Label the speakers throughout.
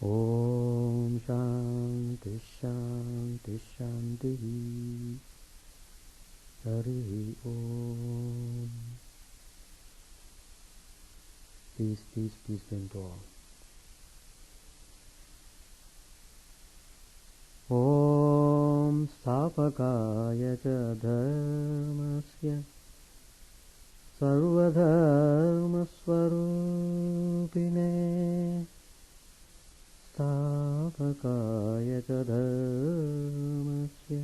Speaker 1: Om Shanti Shanti Shanti Hari Om. Peace, peace, peace be unto all. Om Stapakaya Cha Dharmasya Sarvadharma Swarupine Stapakaya Cha Dharmasya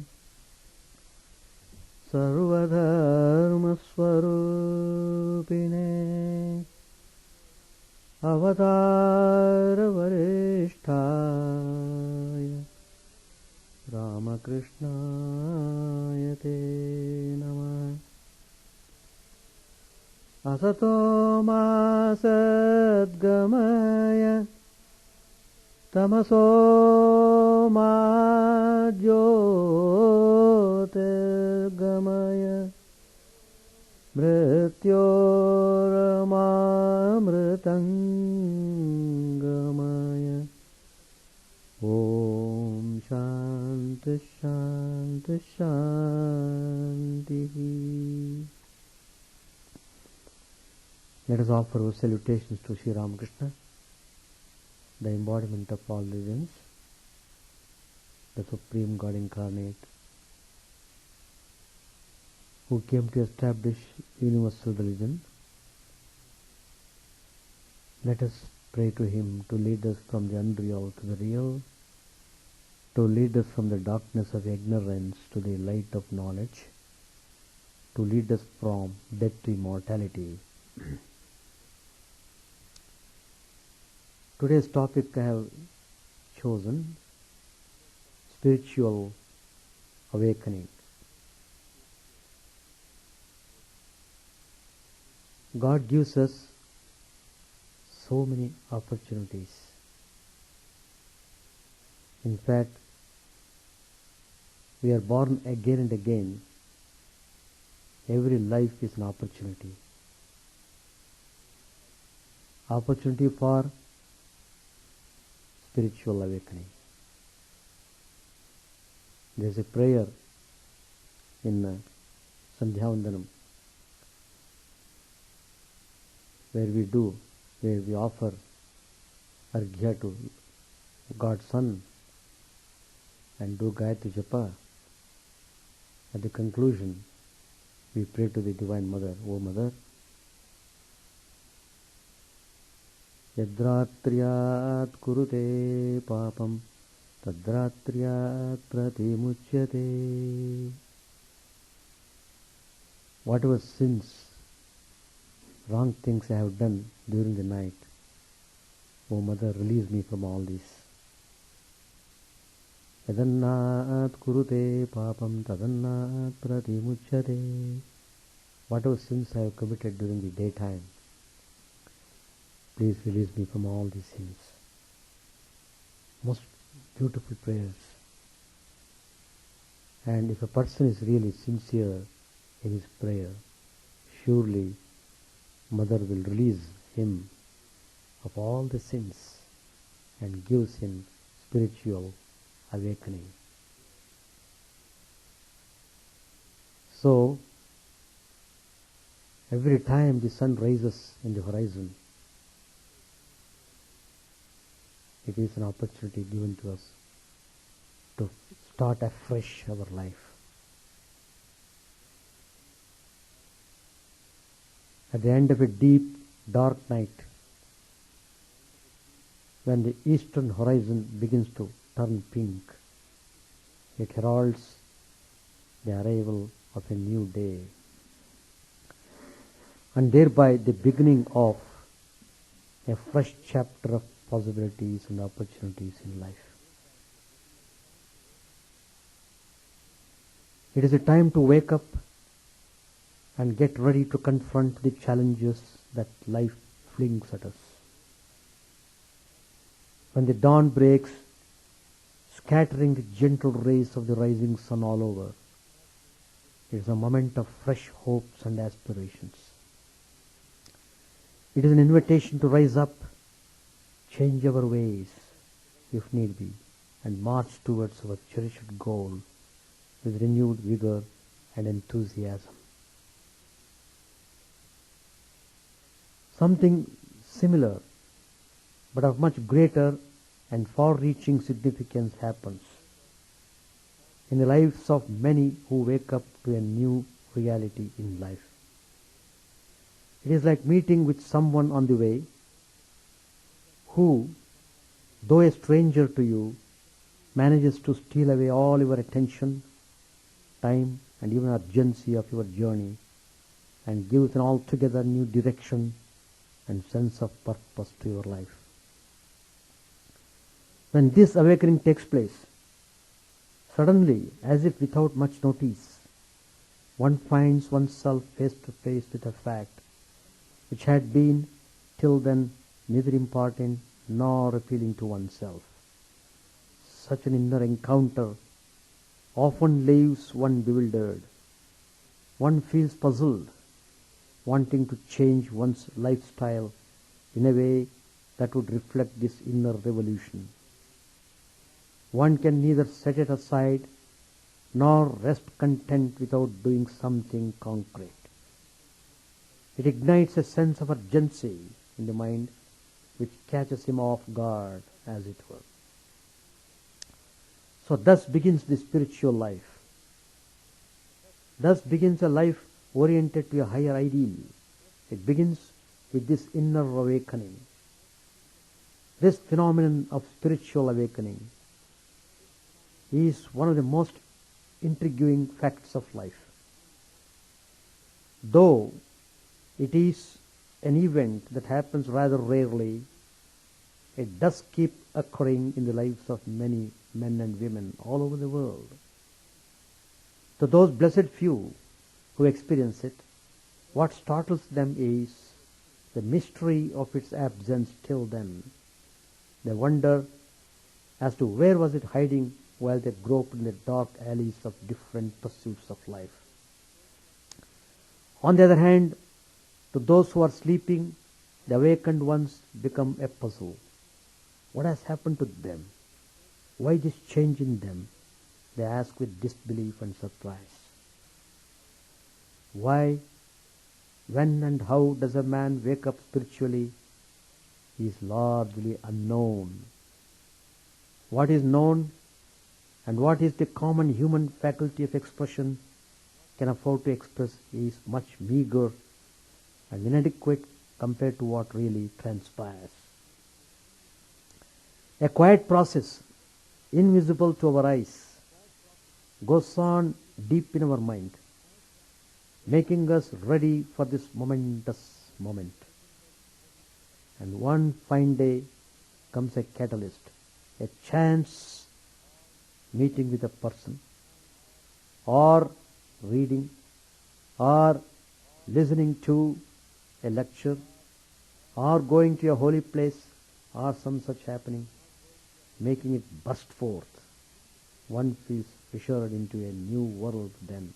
Speaker 1: Sarvadharma Swarupine Avatara Varishtaya Ramakrishna Te Namah. Asato ma sadgamaya tamaso ma jyotirgamaya mrityorama Om Shanti Shanti Shanti. Let us offer our salutations to Sri Ramakrishna, the embodiment of all religions, the Supreme God incarnate, who came to establish universal religion. Let us pray to Him to lead us from the unreal to the real, to lead us from the darkness of ignorance to the light of knowledge, to lead us from death to immortality. Today's topic I have chosen, spiritual awakening. God gives us so many opportunities. In fact, we are born again and again. Every life is an opportunity. Opportunity for spiritual awakening. There is a prayer in Sandhyavandanam where we offer Arghya to God's Son and do Gayatri Japa. At the conclusion, we pray to the Divine Mother, O Mother, Yadratriyat kurute papam tadratriyat pratimuchyate. Whatever sins, wrong things I have done during the night, O Mother, release me from all this. Yadannat kurute papam tadannat pratimuchyate. Whatever sins I have committed during the daytime, please release me from all these sins. Most beautiful prayers. And if a person is really sincere in his prayer, surely Mother will release him of all the sins and gives him spiritual awakening. So, every time the sun rises in the horizon, it is an opportunity given to us to start afresh our life. At the end of a deep, dark night, when the eastern horizon begins to turn pink, it heralds the arrival of a new day, and thereby the beginning of a fresh chapter of possibilities and opportunities in life. It is a time to wake up and get ready to confront the challenges that life flings at us. When the dawn breaks, scattering the gentle rays of the rising sun all over, it is a moment of fresh hopes and aspirations. It is an invitation to rise up, change our ways, if need be, and march towards our cherished goal with renewed vigor and enthusiasm. Something similar, but of much greater and far-reaching significance happens in the lives of many who wake up to a new reality in life. It is like meeting with someone on the way who, though a stranger to you, manages to steal away all your attention, time, and even urgency of your journey, and gives an altogether new direction and sense of purpose to your life. When this awakening takes place, suddenly, as if without much notice, one finds oneself face to face with a fact which had been till then neither important nor appealing to oneself. Such an inner encounter often leaves one bewildered. One feels puzzled, wanting to change one's lifestyle in a way that would reflect this inner revolution. One can neither set it aside nor rest content without doing something concrete. It ignites a sense of urgency in the mind which catches him off guard, as it were. So thus begins the spiritual life. Thus begins a life oriented to a higher ideal. It begins with this inner awakening. This phenomenon of spiritual awakening is one of the most intriguing facts of life. Though it is an event that happens rather rarely, it does keep occurring in the lives of many men and women all over the world. To those blessed few who experience it, what startles them is the mystery of its absence till then. They wonder as to where was it hiding while they groped in the dark alleys of different pursuits of life. On the other hand, to those who are sleeping, the awakened ones become a puzzle. What has happened to them? Why this change in them? They ask with disbelief and surprise. Why, when and how does a man wake up spiritually is largely unknown. What is known and what is the common human faculty of expression can afford to express is much meager and inadequate compared to what really transpires. A quiet process, invisible to our eyes, goes on deep in our mind, making us ready for this momentous moment. And one fine day comes a catalyst, a chance meeting with a person, or reading, or listening to a lecture, or going to a holy place, or some such happening, making it burst forth. One feels ushered into a new world then.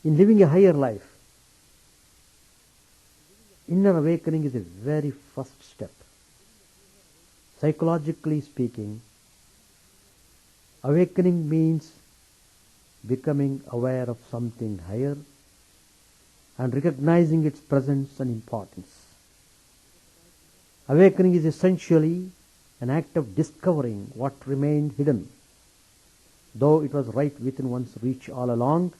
Speaker 1: In living a higher life, inner awakening is a very first step. Psychologically speaking, awakening means becoming aware of something higher and recognizing its presence and importance. Awakening is essentially an act of discovering what remained hidden, though it was right within one's reach all along,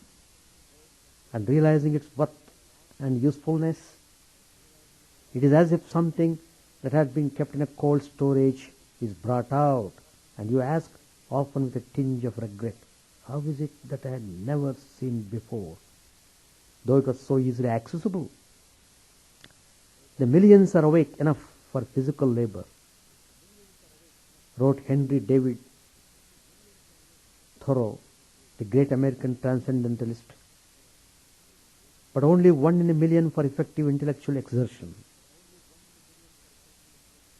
Speaker 1: and realizing its worth and usefulness. It is as if something that had been kept in a cold storage is brought out, and you ask, often with a tinge of regret, how is it that I had never seen before, though it was so easily accessible? The millions are awake enough for physical labor, wrote Henry David Thoreau, the great American transcendentalist, but only 1 in a million for effective intellectual exertion.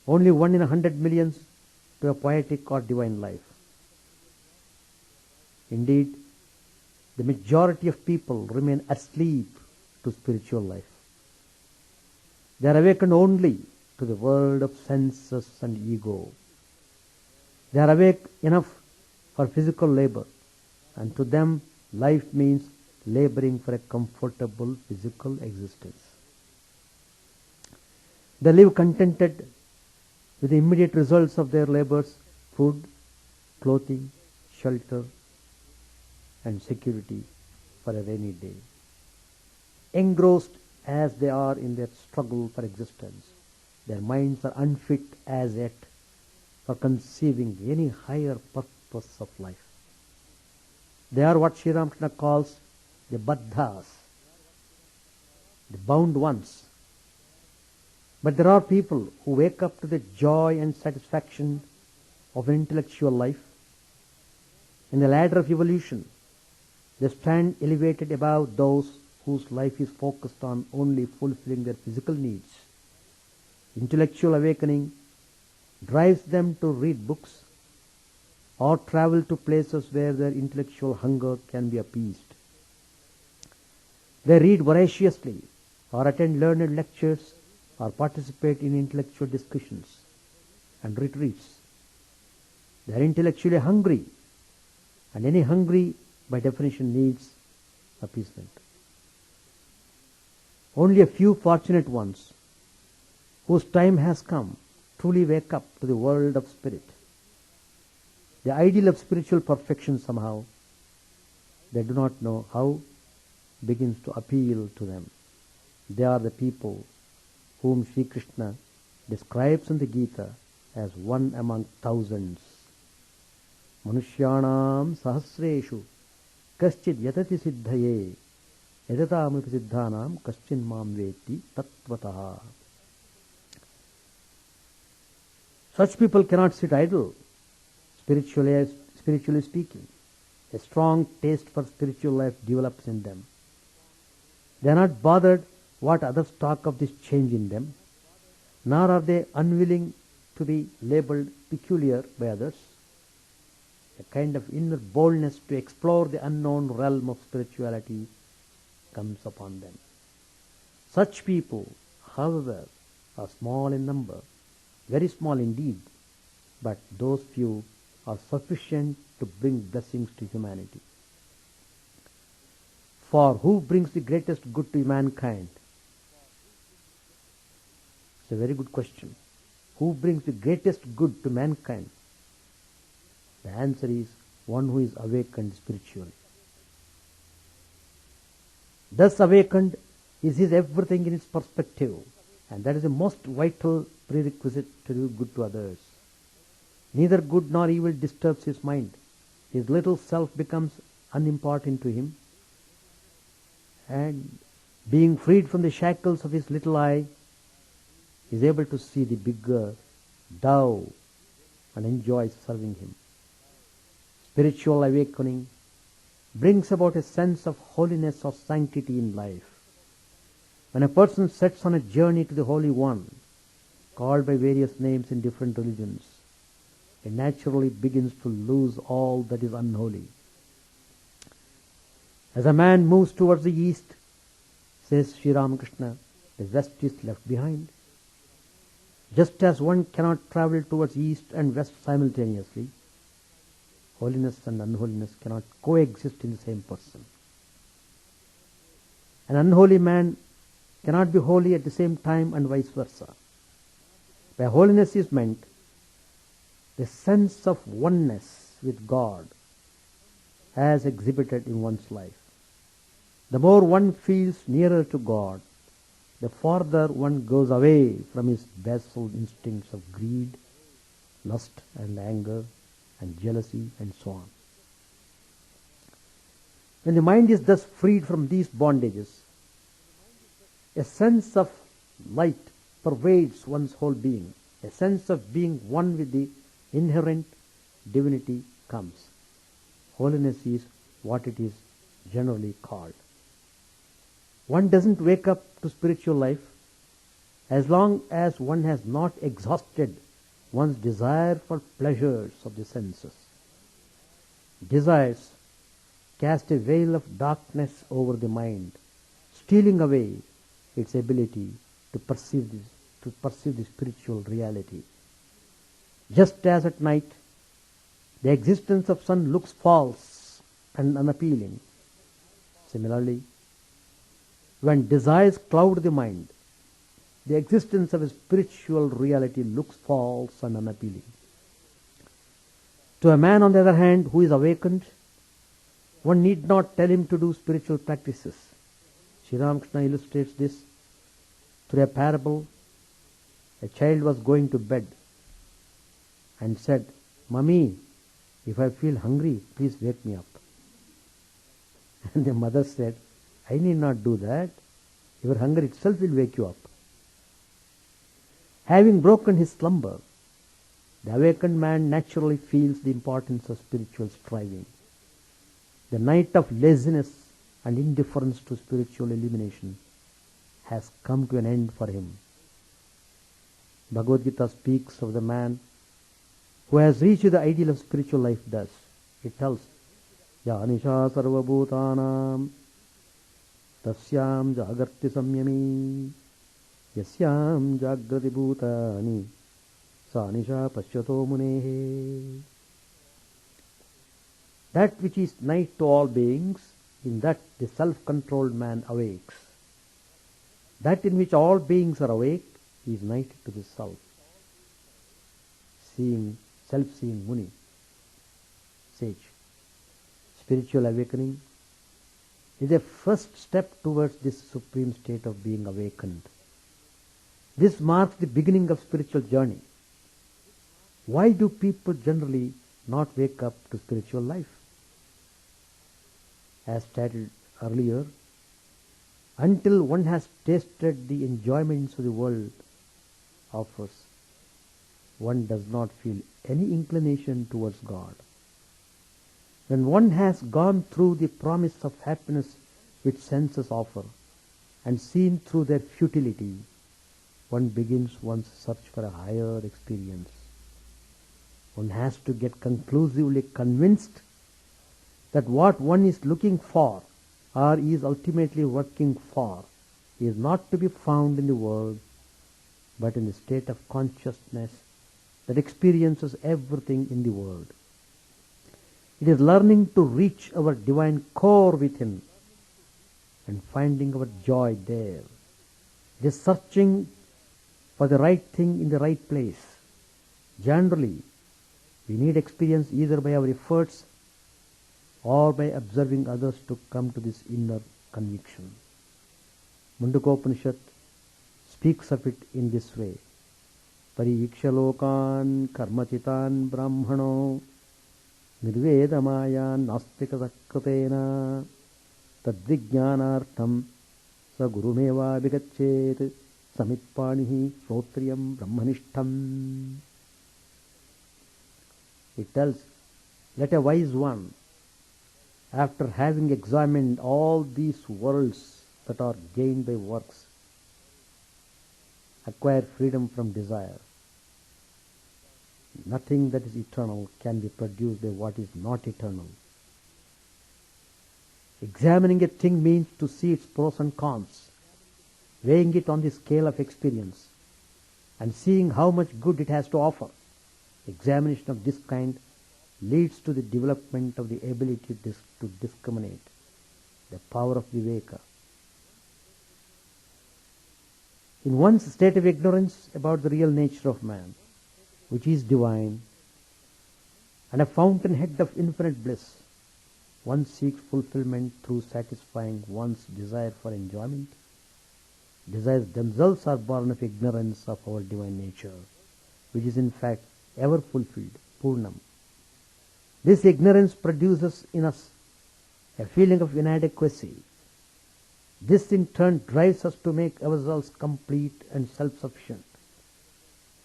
Speaker 1: Only 1 in 100 millions to a poetic or divine life. Indeed, the majority of people remain asleep to spiritual life. They are awakened only to the world of senses and ego. They are awake enough for physical labor, and to them life means laboring for a comfortable physical existence. They live contented with the immediate results of their labors: food, clothing, shelter, and security for a rainy day. Engrossed as they are in their struggle for existence, their minds are unfit as yet for conceiving any higher purpose of life. They are what Sri Ramakrishna calls the baddhas, the bound ones. But there are people who wake up to the joy and satisfaction of intellectual life. In the ladder of evolution, they stand elevated above those whose life is focused on only fulfilling their physical needs. Intellectual awakening drives them to read books or travel to places where their intellectual hunger can be appeased. They read voraciously or attend learned lectures or participate in intellectual discussions and retreats. They are intellectually hungry, and any hungry by definition needs appeasement. Only a few fortunate ones whose time has come truly wake up to the world of spirit. The ideal of spiritual perfection somehow, they do not know how, begins to appeal to them. They are the people whom Sri Krishna describes in the Gita as one among thousands. Manushyanam sahasreshu kaschid yatati siddhaye yadatamati siddhanam kaschin mam veti tattvataha. Such people cannot sit idle, spiritually speaking. A strong taste for spiritual life develops in them. They are not bothered what others talk of this change in them, nor are they unwilling to be labeled peculiar by others. A kind of inner boldness to explore the unknown realm of spirituality comes upon them. Such people, however, are small in number, very small indeed, but those few are sufficient to bring blessings to humanity. For who brings the greatest good to mankind? It's a very good question. Who brings the greatest good to mankind? The answer is one who is awakened spiritually. Thus awakened is his everything in its perspective, and that is the most vital prerequisite to do good to others. Neither good nor evil disturbs his mind. His little self becomes unimportant to him, and being freed from the shackles of his little I, is able to see the bigger Tao and enjoys serving him. Spiritual awakening brings about a sense of holiness or sanctity in life. When a person sets on a journey to the Holy One, called by various names in different religions, it naturally begins to lose all that is unholy. As a man moves towards the east, says Sri Ramakrishna, the west is left behind. Just as one cannot travel towards east and west simultaneously, holiness and unholiness cannot coexist in the same person. An unholy man cannot be holy at the same time, and vice versa. By holiness is meant the sense of oneness with God as exhibited in one's life. The more one feels nearer to God, the farther one goes away from his basal instincts of greed, lust and anger and jealousy and so on. When the mind is thus freed from these bondages, a sense of light pervades one's whole being. A sense of being one with the inherent divinity comes. Holiness is what it is generally called. One doesn't wake up to spiritual life as long as one has not exhausted one's desire for pleasures of the senses. Desires cast a veil of darkness over the mind, stealing away its ability to perceive the to perceive the spiritual reality. Just as at night, the existence of sun looks false and unappealing. Similarly, when desires cloud the mind, the existence of a spiritual reality looks false and unappealing. To a man, on the other hand, who is awakened, one need not tell him to do spiritual practices. Sri Ramakrishna illustrates this through a parable. A child was going to bed and said, "Mummy, if I feel hungry, please wake me up." And the mother said, "I need not do that. Your hunger itself will wake you up." Having broken his slumber, the awakened man naturally feels the importance of spiritual striving. The night of laziness and indifference to spiritual illumination has come to an end for him. Bhagavad Gita speaks of the man who has reached the ideal of spiritual life thus. It tells, "Yanisha sarva bhutanam tasyam jagarti samyami yasyam jagrati bhutani sanisha pashyato munehe." That which is night to all beings, in that the self-controlled man awakes. That in which all beings are awake is night to the self. Self-seeing Muni, sage. Spiritual awakening is a first step towards this supreme state of being awakened. This marks the beginning of spiritual journey. Why do people generally not wake up to spiritual life? As stated earlier, until one has tasted the enjoyments of the world offers, one does not feel any inclination towards God. When one has gone through the promise of happiness which senses offer and seen through their futility, one begins one's search for a higher experience. One has to get conclusively convinced that what one is looking for or is ultimately working for is not to be found in the world, but in the state of consciousness that experiences everything in the world. It is learning to reach our divine core within and finding our joy there. It is searching for the right thing in the right place. Generally, we need experience either by our efforts or by observing others to come to this inner conviction. Mundakopanishad speaks of it in this way. Parivikshalokan karmachitan brahmano nirvedamayan nastikasakratena tadvijnanartham sa gurumeva vigachet samitpanihi shrotriyam brahmanishtam. It tells, let a wise one, after having examined all these worlds that are gained by works, acquire freedom from desire. Nothing that is eternal can be produced by what is not eternal. Examining a thing means to see its pros and cons, weighing it on the scale of experience, and seeing how much good it has to offer. Examination of this kind leads to the development of the ability to discriminate, the power of Viveka. In one's state of ignorance about the real nature of man, which is divine, and a fountainhead of infinite bliss, one seeks fulfillment through satisfying one's desire for enjoyment. Desires themselves are born of ignorance of our divine nature, which is in fact ever fulfilled, Purnam. This ignorance produces in us a feeling of inadequacy. This in turn drives us to make ourselves complete and self-sufficient.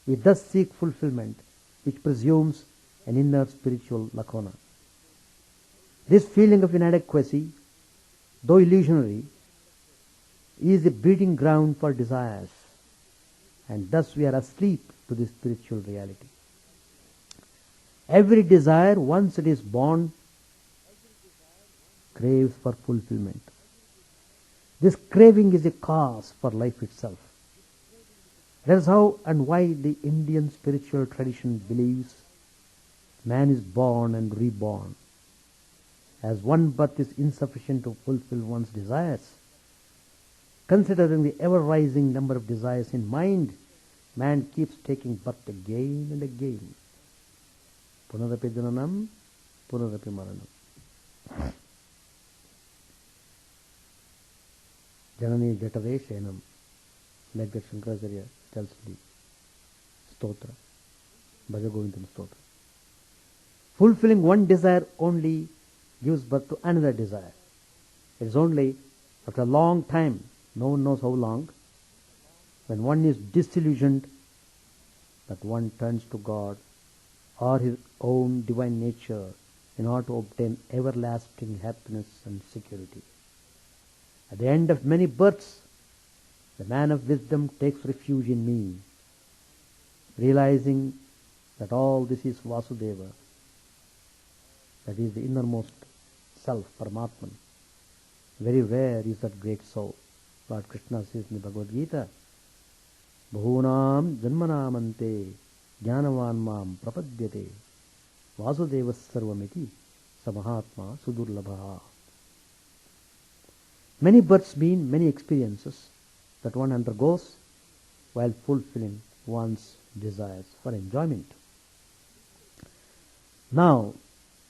Speaker 1: We thus seek fulfillment, which presumes an inner spiritual lacuna. This feeling of inadequacy, though illusionary, is the breeding ground for desires, and thus we are asleep to the spiritual reality. Every desire, once it is born, craves for fulfillment. This craving is a cause for life itself. That is how and why the Indian spiritual tradition believes man is born and reborn. As one birth is insufficient to fulfill one's desires, considering the ever-rising number of desires in mind, man keeps taking birth again and again. Punarapi jananam, punarapi maranam. Janani jatave shenam, like that Shankaracharya tells the stotra, Bhajagovindam stotra. Fulfilling one desire only gives birth to another desire. It is only after a long time, no one knows how long, when one is disillusioned, that one turns to God or his own divine nature in order to obtain everlasting happiness and security. At the end of many births, the man of wisdom takes refuge in me, realizing that all this is Vasudeva, that is the innermost self, Paramatman. Very rare is that great soul. Lord Krishna says in the Bhagavad Gita, Bahunam janmanamante jnanavan mam prapadyate Vasudeva sarvamiti samahatma sudurlabha. Many births mean many experiences that one undergoes while fulfilling one's desires for enjoyment. Now,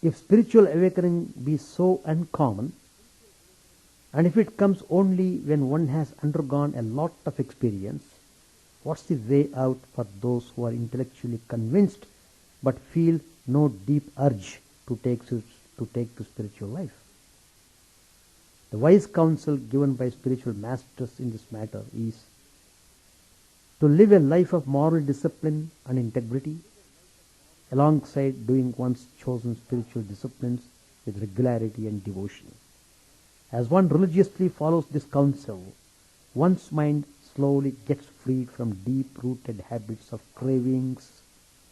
Speaker 1: if spiritual awakening be so uncommon, and if it comes only when one has undergone a lot of experience, what's the way out for those who are intellectually convinced but feel no deep urge to take to spiritual life? The wise counsel given by spiritual masters in this matter is to live a life of moral discipline and integrity, alongside doing one's chosen spiritual disciplines with regularity and devotion. As one religiously follows this counsel, one's mind slowly gets freed from deep-rooted habits of cravings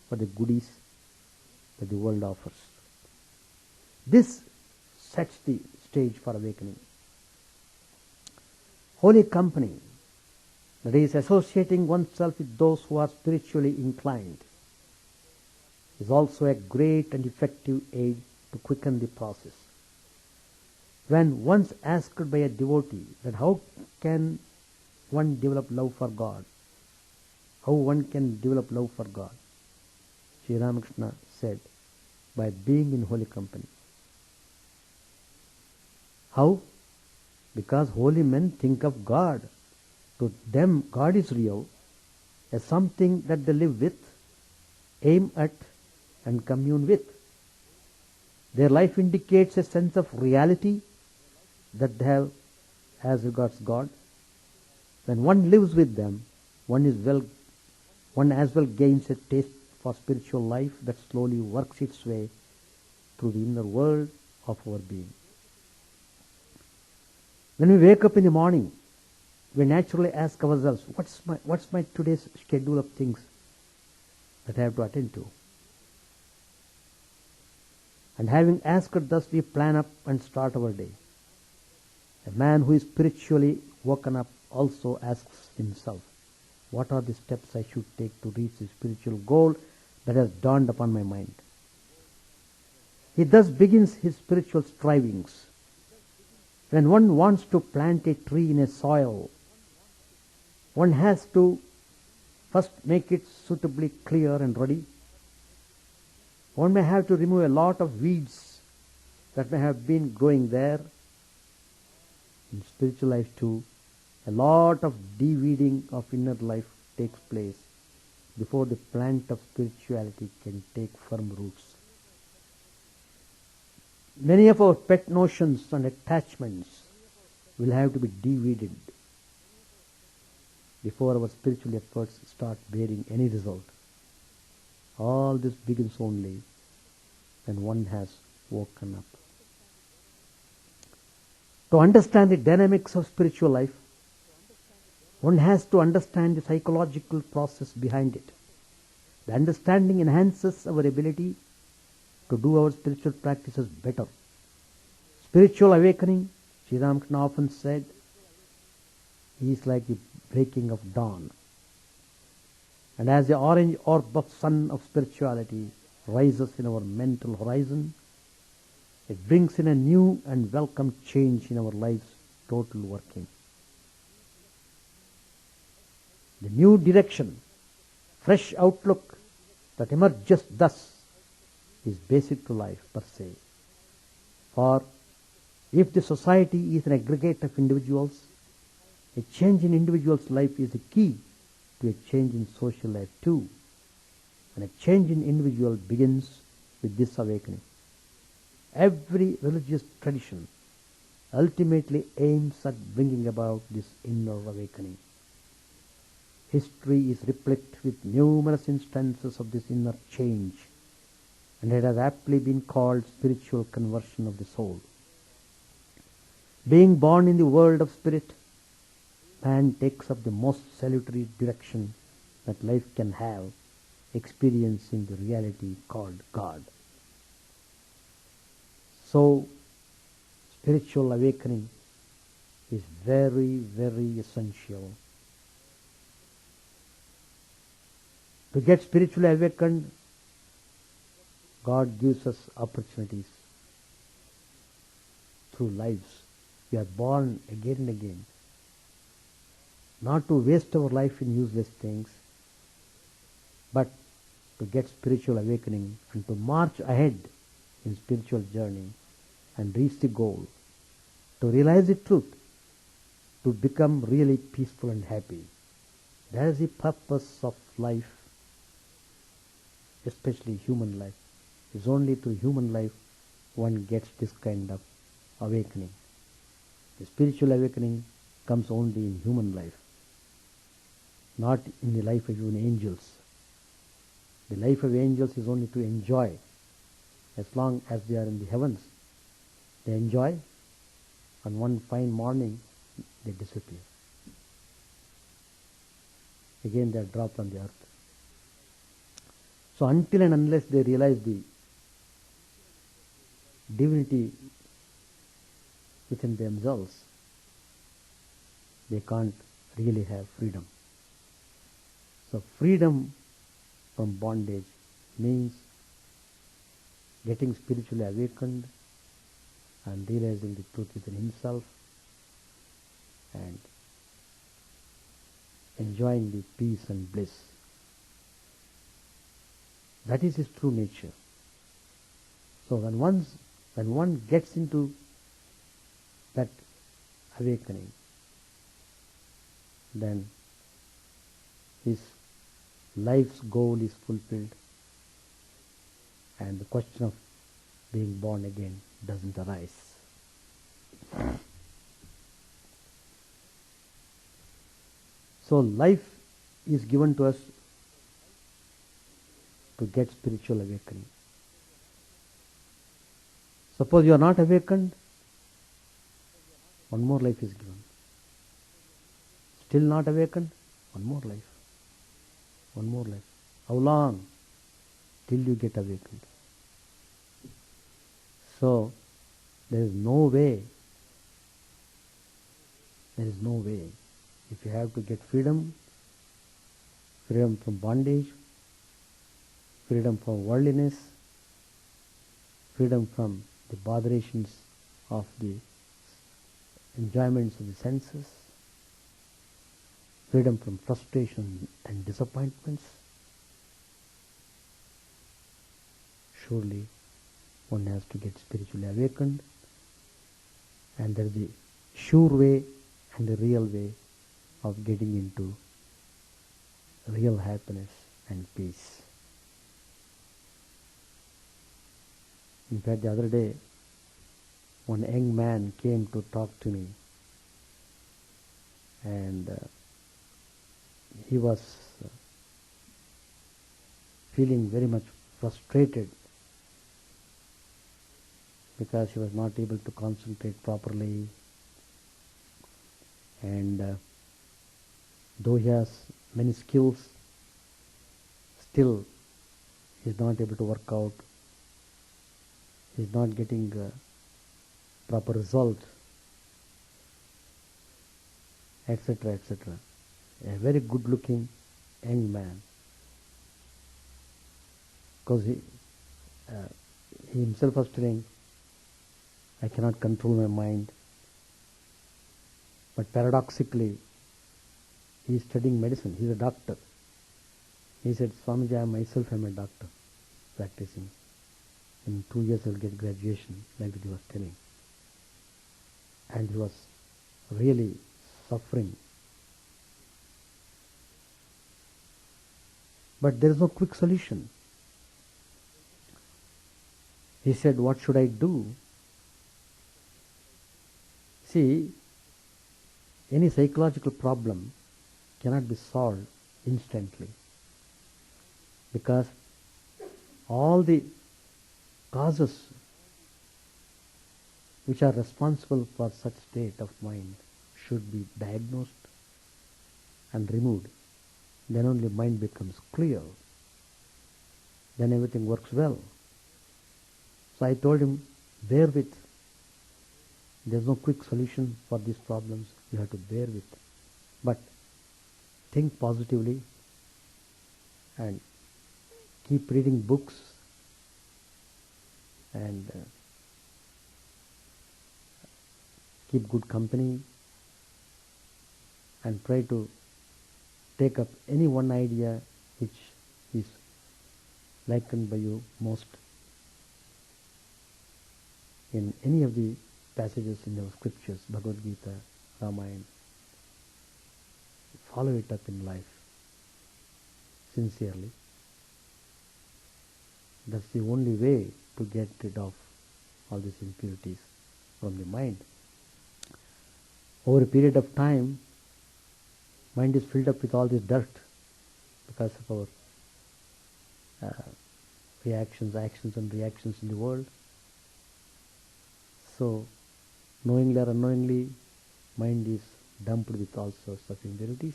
Speaker 1: for the goodies that the world offers. This sets the stage for awakening. Holy company, that is, associating oneself with those who are spiritually inclined, is also a great and effective aid to quicken the process. When once asked by a devotee that how can one develop love for God, Sri Ramakrishna said, by being in holy company. How? Because holy men think of God. To them, God is real, as something that they live with, aim at, and commune with. Their life indicates a sense of reality that they have as regards God. When one lives with them, one as well gains a taste for spiritual life that slowly works its way through the inner world of our being. When we wake up in the morning, we naturally ask ourselves, what's my today's schedule of things that I have to attend to? And having asked thus, we plan up and start our day. A man who is spiritually woken up also asks himself, what are the steps I should take to reach the spiritual goal that has dawned upon my mind? He thus begins his spiritual strivings. When one wants to plant a tree in a soil, one has to first make it suitably clear and ready. One may have to remove a lot of weeds that may have been growing there. In spiritual life too, a lot of de-weeding of inner life takes place before the plant of spirituality can take firm roots. Many of our pet notions and attachments will have to be de-weeded before our spiritual efforts start bearing any result. All this begins only when one has woken up. To understand the dynamics of spiritual life, one has to understand the psychological process behind it. The understanding enhances our ability to do our spiritual practices better. Spiritual awakening, Sri Ramakrishna often said, is like the breaking of dawn. And as the orange orb of sun of spirituality rises in our mental horizon, it brings in a new and welcome change in our life's total working. The new direction, fresh outlook that emerges thus is basic to life per se. For if the society is an aggregate of individuals, a change in individual's life is the key to a change in social life too. And a change in individual begins with this awakening. Every religious tradition ultimately aims at bringing about this inner awakening. History is replete with numerous instances of this inner change, and it has aptly been called spiritual conversion of the soul. Being born in the world of spirit, man takes up the most salutary direction that life can have, experiencing the reality called God. So, spiritual awakening is very, very essential. To get spiritually awakened, God gives us opportunities through lives. We are born again and again. Not to waste our life in useless things, but to get spiritual awakening and to march ahead in spiritual journey and reach the goal, to realize the truth, to become really peaceful and happy. That is the purpose of life, especially human life. It's only through human life one gets this kind of awakening. The spiritual awakening comes only in human life, not in the life of even angels. The life of angels is only to enjoy. As long as they are in the heavens, they enjoy. On one fine morning, they disappear. Again they are dropped on the earth. So until and unless they realize the divinity within themselves, they can't really have freedom. So freedom from bondage means getting spiritually awakened and realizing the truth within himself and enjoying the peace and bliss. That is his true nature. So when one gets into that awakening, then his life's goal is fulfilled and the question of being born again doesn't arise. So life is given to us to get spiritual awakening. Suppose you are not awakened, one more life is given. Still not awakened, one more life. One more life. How long? Till you get awakened. So, there is no way. There is no way. If you have to get freedom, freedom from bondage, freedom from worldliness, freedom from the botherations of the enjoyments of the senses, freedom from frustration and disappointments, surely one has to get spiritually awakened, and there is the sure way and the real way of getting into real happiness and peace. In fact, the other day, one young man came to talk to me, and he was feeling very much frustrated because he was not able to concentrate properly, and though he has many skills, still he is not able to work out. He is not getting proper result, etc., etc. A very good looking young man, because he himself was telling, I cannot control my mind. But paradoxically, he is studying medicine. He is a doctor. He said, Swamiji, I myself am a doctor practicing. In 2 years I will get graduation, like that he was telling. And he was really suffering. But there is no quick solution. He said, what should I do? See, any psychological problem cannot be solved instantly, because all the causes which are responsible for such state of mind should be diagnosed and removed. Then only mind becomes clear. Then everything works well. So I told him, bear with. There is no quick solution for these problems. You have to bear with. But think positively and keep reading books and keep good company and try to take up any one idea which is likened by you most in any of the passages in our scriptures, Bhagavad Gita, Ramayana. Follow it up in life sincerely. That's the only way to get rid of all these impurities from the mind. Over a period of time, mind is filled up with all this dirt because of our reactions, actions and reactions in the world. So, knowingly or unknowingly, mind is dumped with all sorts of impurities.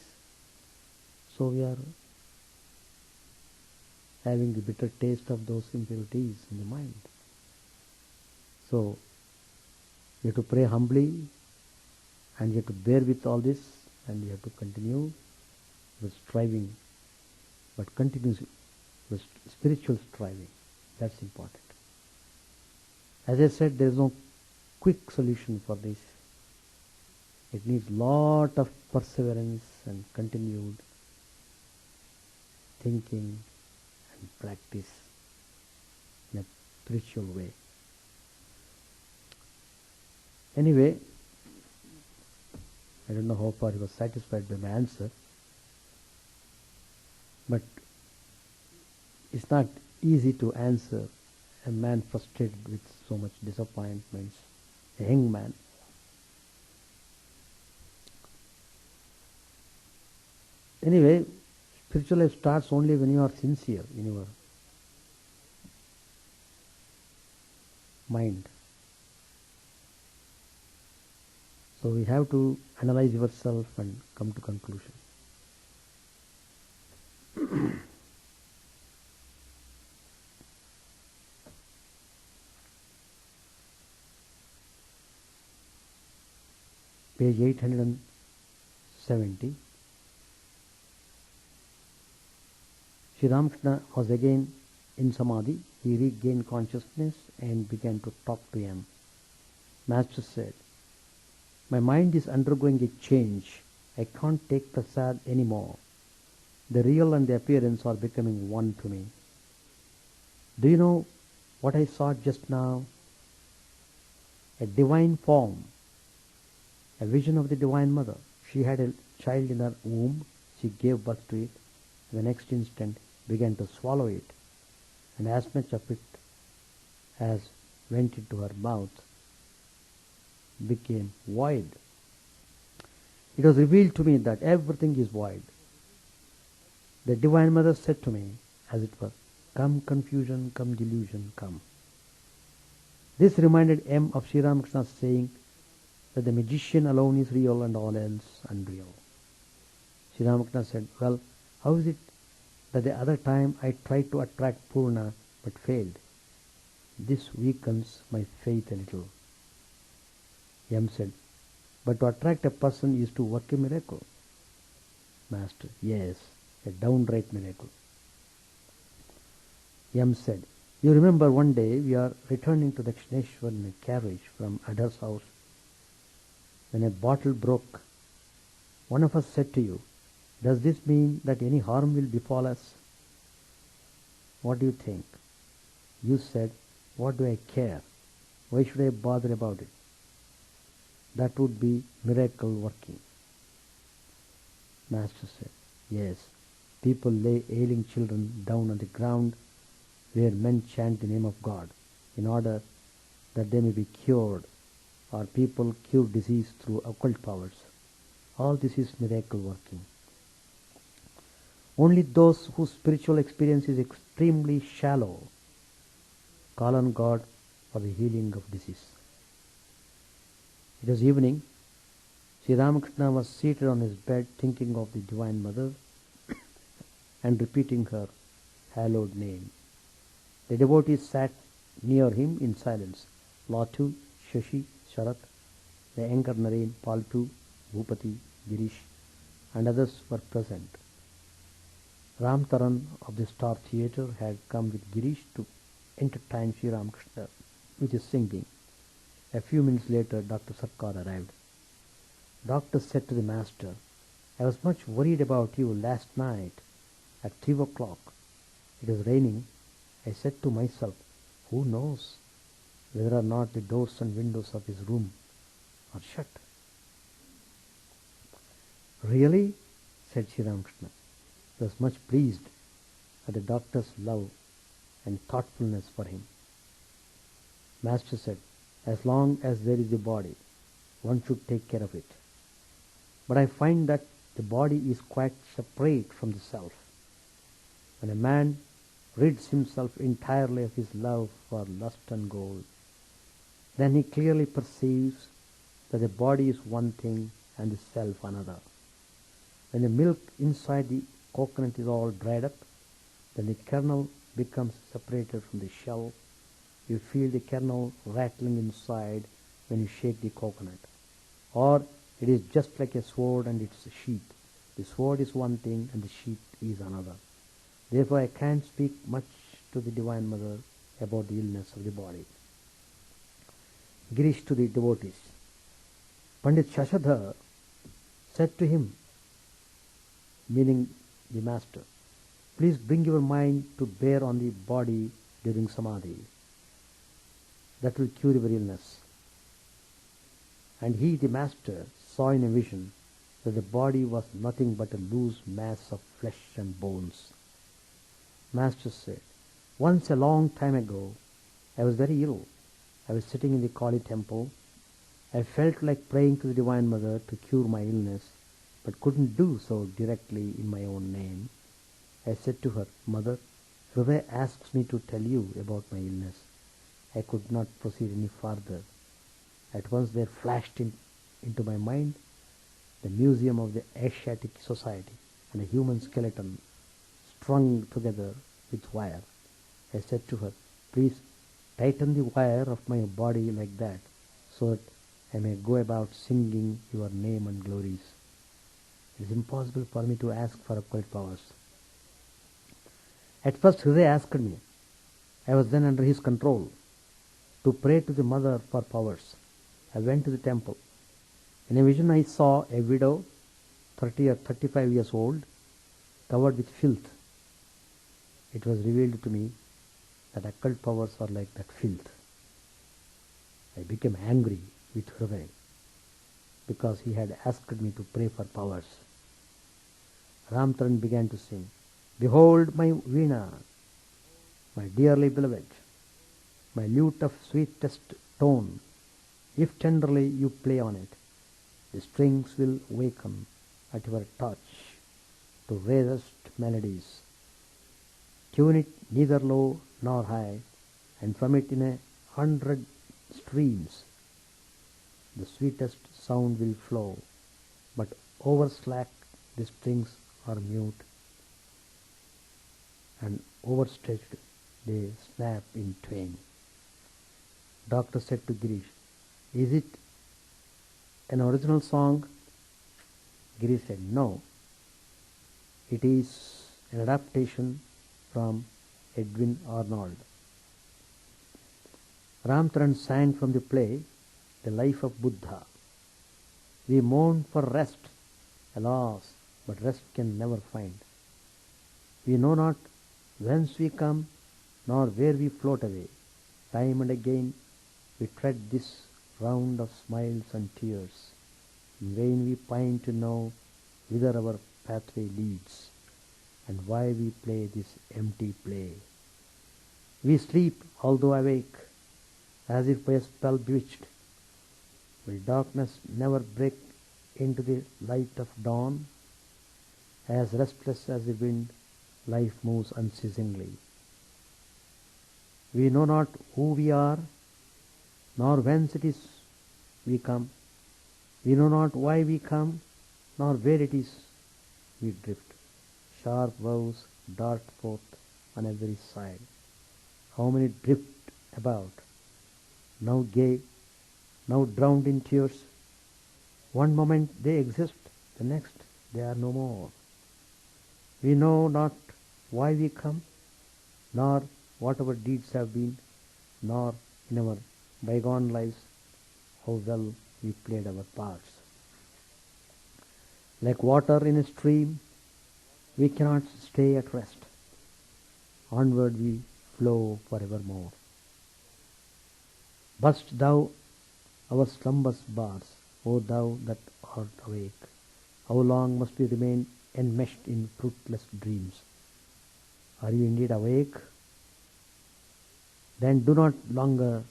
Speaker 1: So we are having the bitter taste of those impurities in the mind. So, you have to pray humbly and you have to bear with all this and you have to continue with striving, but continue with spiritual striving. That's important. As I said, there is no quick solution for this. It needs lot of perseverance and continued thinking and practice in a spiritual way. Anyway, I don't know how far he was satisfied by my answer, but it's not easy to answer a man frustrated with so much disappointments, a young man. Anyway, spiritual life starts only when you are sincere in your mind. So we have to analyze yourself and come to conclusion. Page 870. Sri Ramakrishna was again in Samadhi. He regained consciousness and began to talk to him. Master said, my mind is undergoing a change. I can't take prasad anymore. The real and the appearance are becoming one to me. Do you know what I saw just now? A divine form, a vision of the Divine Mother. She had a child in her womb. She gave birth to it. The next instant began to swallow it, and as much of it as went into her mouth became void. It was revealed to me that everything is void. The Divine Mother said to me, as it were, come confusion, come delusion, come. This reminded M of Sri Ramakrishna's saying that the magician alone is real and all else unreal. Sri Ramakrishna said, well, how is it that the other time I tried to attract Purna but failed? This weakens my faith a little. M said, but to attract a person is to work a miracle. Master, yes, a downright miracle. M said, "You remember one day we are returning to Dakshineshwar in a carriage from Adar's house when a bottle broke. One of us said to you, 'Does this mean that any harm will befall us?' What do you think? You said, 'What do I care? Why should I bother about it?' That would be miracle working." Master said, "Yes, people lay ailing children down on the ground where men chant the name of God in order that they may be cured, or people cure disease through occult powers. All this is miracle working. Only those whose spiritual experience is extremely shallow call on God for the healing of disease." It was evening. Sri Ramakrishna was seated on his bed thinking of the Divine Mother and repeating her hallowed name. The devotees sat near him in silence. Latu, Shashi, Sharat, the younger Naren, Paltu, Bhupati, Girish, and others were present. Ram Taran of the Star Theatre had come with Girish to entertain Sri Ramakrishna with his singing. A few minutes later, Dr. Sarkar arrived. Doctor said to the master, "I was much worried about you last night at 3 o'clock. It was raining. I said to myself, who knows whether or not the doors and windows of his room are shut." "Really?" said Sri Ramakrishna. He was much pleased at the doctor's love and thoughtfulness for him. Master said, "As long as there is a body, one should take care of it. But I find that the body is quite separate from the self. When a man rids himself entirely of his love for lust and gold, then he clearly perceives that the body is one thing and the self another. When the milk inside the coconut is all dried up, then the kernel becomes separated from the shell. You feel the kernel rattling inside when you shake the coconut. Or it is just like a sword and its sheath. The sword is one thing and the sheath is another. Therefore I can't speak much to the Divine Mother about the illness of the body." Girish to the devotees. Pandit Shashadhar said to him, meaning the master, "Please bring your mind to bear on the body during samadhi. That will cure your illness." And he, the master, saw in a vision that the body was nothing but a loose mass of flesh and bones. Master said, "Once a long time ago, I was very ill. I was sitting in the Kali temple. I felt like praying to the Divine Mother to cure my illness, but couldn't do so directly in my own name. I said to her, 'Mother, Hriday asks me to tell you about my illness.' I could not proceed any farther. At once there flashed into my mind the museum of the Asiatic Society and a human skeleton strung together with wire. I said to her, 'Please tighten the wire of my body like that, so that I may go about singing your name and glories. It is impossible for me to ask for occult powers.' At first Hriday asked me. I was then under his control to pray to the Mother for powers. I went to the temple. In a vision I saw a widow, 30 or 35 years old, covered with filth. It was revealed to me that occult powers are like that filth. I became angry with Hriday because he had asked me to pray for powers. Ramtaran began to sing, "Behold my veena, my dearly beloved, my lute of sweetest tone. If tenderly you play on it, the strings will waken at your touch to rarest melodies. Tune it neither low nor high, and from it in 100 streams the sweetest sound will flow, but over slack the strings are mute, and overstretched they snap in twain." Doctor said to Girish, "Is it an original song?" Girish said, "No, it is an adaptation from Edwin Arnold. Ramcharan sang from the play The Life of Buddha. We mourn for rest, alas, but rest can never find. We know not whence we come, nor where we float away. Time and again we tread this round of smiles and tears. In vain we pine to know whither our pathway leads, and why we play this empty play. We sleep, although awake, as if by a spell bewitched. Will darkness never break into the light of dawn? As restless as the wind, life moves unceasingly. We know not who we are, nor whence it is we come. We know not why we come, nor where it is we drift. Sharp vows dart forth on every side. How many drift about, now gay, now drowned in tears. One moment they exist, the next they are no more. We know not why we come, nor what our deeds have been, nor in our bygone lives how well we played our parts. Like water in a stream, we cannot stay at rest. Onward we flow forevermore. Burst thou our slumbers bars, O thou that art awake. How long must we remain enmeshed in fruitless dreams? Are you indeed awake? Then do not longer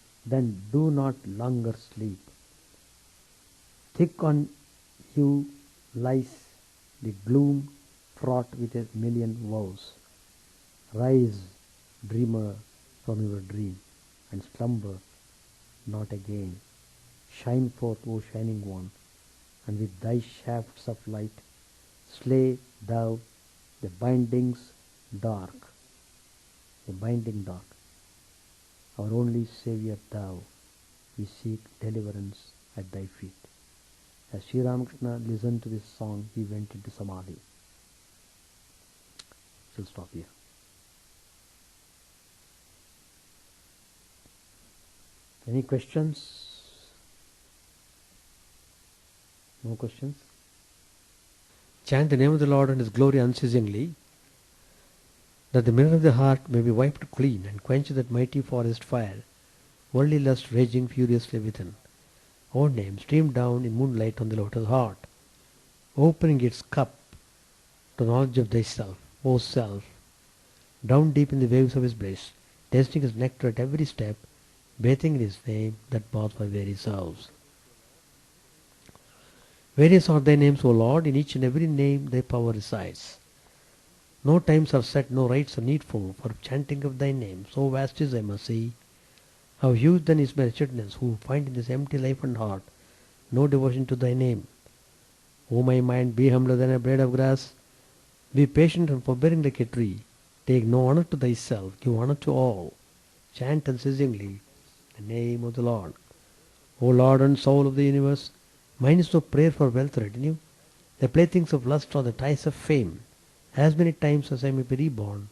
Speaker 1: sleep. Thick on you lies the gloom fraught with a million woes. Rise, dreamer, from your dream, and slumber not again. Shine forth, O shining one, and with thy shafts of light slay thou the bindings dark. The binding dark. Our only Saviour thou, we seek deliverance at thy feet. As Sri Ramakrishna listened to this song, he went into Samadhi. We'll stop here. Any questions? No questions? Chant the name of the Lord and His glory unceasingly, that the mirror of the heart may be wiped clean and quench that mighty forest fire, worldly lust raging furiously within. Our name streamed down in moonlight on the lotus heart, opening its cup to knowledge of thyself, O self, down deep in the waves of His bliss, tasting His nectar at every step, bathing in His name that bath for very souls. Various are thy names, O Lord, in each and every name thy power resides. No times are set, no rites are needful for chanting of thy name. So vast is thy mercy. How huge then is my wretchedness, who find in this empty life and heart no devotion to thy name. O my mind, be humbler than a blade of grass. Be patient and forbearing like a tree. Take no honor to thyself, give honor to all. Chant unceasingly the name of the Lord. O Lord and soul of the universe, mine is no prayer for wealth or retinue. The playthings of lust or the ties of fame. As many times as I may be reborn,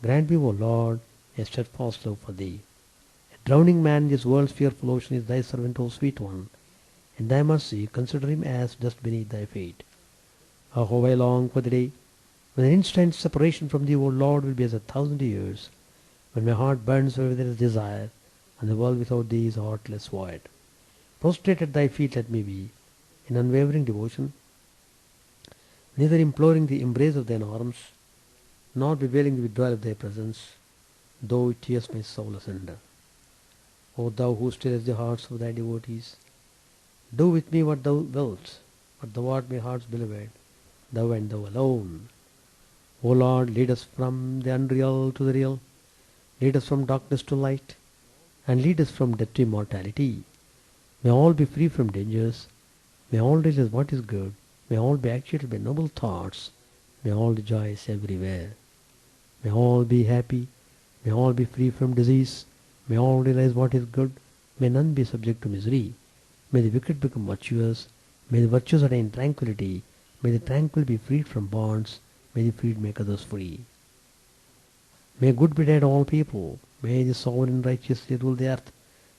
Speaker 1: grant me, O Lord, a steadfast love for thee. A drowning man in this world's fearful ocean is thy servant, O sweet one. In thy mercy, consider him as dust beneath thy feet. Ah, how I long for the day when an instant separation from thee, O Lord, will be as 1,000 years, when my heart burns with its desire, and the world without thee is a heartless void. Prostrate at thy feet let me be, in unwavering devotion, neither imploring the embrace of thine arms, nor bewailing the withdrawal of thy presence, though it tears my soul asunder. O thou who stillest the hearts of thy devotees, do with me what thou wilt, but thou art my heart's beloved, thou and thou alone. O Lord, lead us from the unreal to the real, lead us from darkness to light, and lead us from death to immortality. May all be free from dangers, may all realize what is good, may all be actuated by noble thoughts, may all rejoice everywhere. May all be happy, may all be free from disease, may all realize what is good, may none be subject to misery. May the wicked become virtuous, may the virtuous attain tranquility, may the tranquil be freed from bonds, may the freed make others free. May good be done all people. May the sovereign righteously rule the earth.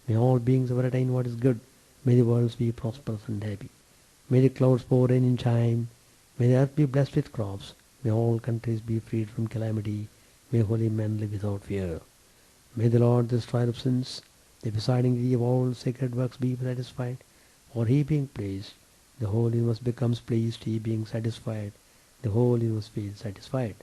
Speaker 1: May all beings ever attain what is good. May the worlds be prosperous and happy. May the clouds pour rain in time. May the earth be blessed with crops. May all countries be freed from calamity. May holy men live without fear. May the Lord, the destroyer of sins, the presiding deity of all sacred works, be satisfied. For he being pleased, the whole universe becomes pleased. He being satisfied, the whole universe feels satisfied.